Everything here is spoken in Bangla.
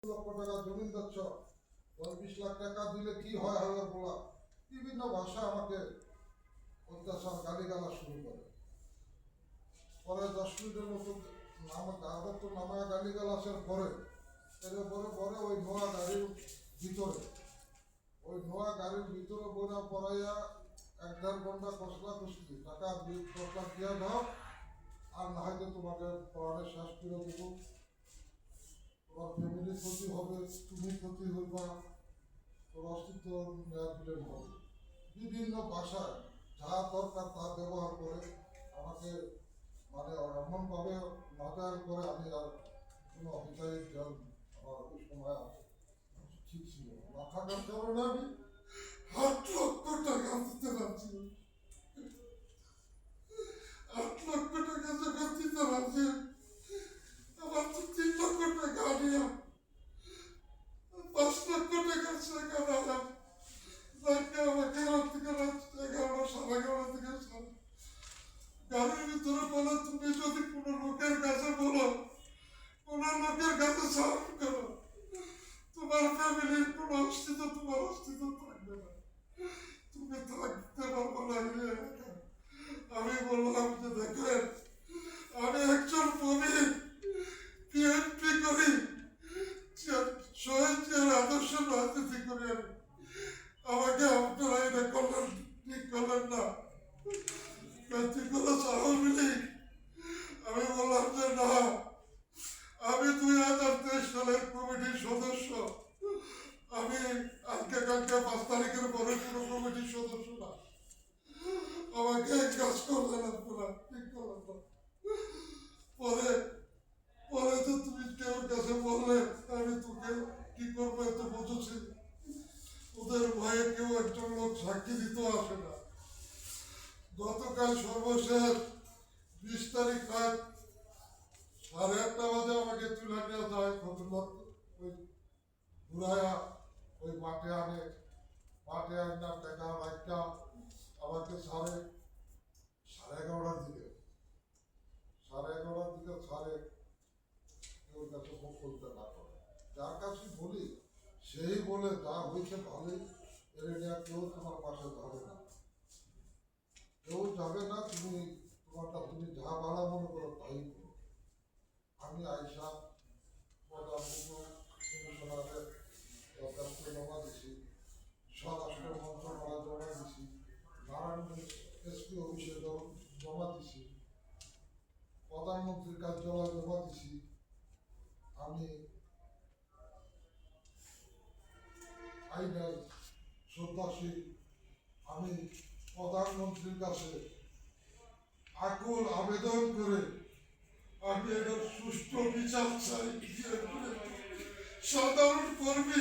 লক্ষ টাকা জমি দিচ্ছ, 20 লাখ টাকা দিলে কি হয় হাজার বলা, বিভিন্ন ভাষা আমাকে অত্যাচার গালিগালা শুরু করে। পরে 10 মিনিটের মতো আমাদের তো নামায় গালিগালাসের পরে পরে ওই নোয়া গাড়ির ভিতরে বোনা পড়াইয়া 1-1.5 ঘন্টা কসলা কুসলি টাকা 10 লাখ দিয়া দাও, আর না হয়তো তোমাকে পড়ানো শেষ করে দেবো, তোমার ফ্যামিলির ক্ষতি হবে, তুমি ক্ষতি হইবা, তোর অস্তিত্ব দিলেন হবে। বিভিন্ন ভাষায় যা দরকার তা ব্যবহার করে আমাকে মানে এমনভাবে মাতায়ান করে, আমি আর কোনো অফিসারিক জল আমার ওই সময় ঠিক ছিল না থাকার কারণে আমি 8 লক্ষ টাকা দিতে পারছি। 8 লক্ষ টাকা যখন দিতে পারছি, আমার তো 3 লক্ষ টাকা আনিয়া 5 লক্ষ টাকা সেখানে আলাম। আমাকে রাত থেকে রাত 11টা 11:30 থেকে গাড়ির ভিতরে বলো, তুমি যদি কোনো লোকের কাছে বলো, কোনো লোকের কাছে সাহায্য করো, তোমার ফ্যামিলির কোনো অস্তিত্ব তোমার অস্তিত্ব থাকবে না, তুমি থাকতে পারবো না। আমি বললাম যে দেখেন, আমি একজন প্রবীণ পিএনপি করি, শহীদ জিয়ার আদর্শ রাজনীতি করি, আমাকে আপনারা এটা করলেন, ঠিক করলেন না, আমি বললাম যে না, আমি 2023 সালের কমিটির সদস্য, আমি আজকে কালকে 5 তারিখের পরে কোনো কমিটির সদস্য না, আমাকে কাজ করলেন আপনারা, ঠিক করলেন না। পরে পরে তো তুমি কেউ কাছে বললে, আমি তোকে কি করবো এত বুঝেছি, ওদের ভয়ে কেউ একজন লোক সাক্ষী দিতেও আসে না। গতকাল সর্বশেষ 20 তারিখ রাত 1:30 বাজে আমাকে তুলে নিয়ে যায় ভদ্রলোক, ওই ঘুরাইয়া ওই মাঠে আনে না টাকা রাখা আমাকে 11:30 দিকে ছাড়ে কেউ কাছে মুখ করতে না করে, যার কাছে বলি সেই বলে যা হয়েছে ভালোই, এর নিয়ে কেউ তোমার পাশে যাবে না, কেউ যাবে না, তুমি তোমারটা তুমি যা ভাড়া মনে করো তাই করো। আমি আইসা কমিশনারের দরখাস্ত জমা দিছি, স্বরাষ্ট্র মন্ত্রণালয় জমা দিছি, নারায়ণগঞ্জ এসপি অফিসে জমা দিছি, প্রধানমন্ত্রীর কার্যালয়ে জমা দিছি। আমি আইনের শ্রদ্ধাশীল, আমি প্রধানমন্ত্রীর কাছে আকুল আবেদন করে আমি এটার সুষ্ঠু বিচার চাই। সাধারণ কর্মী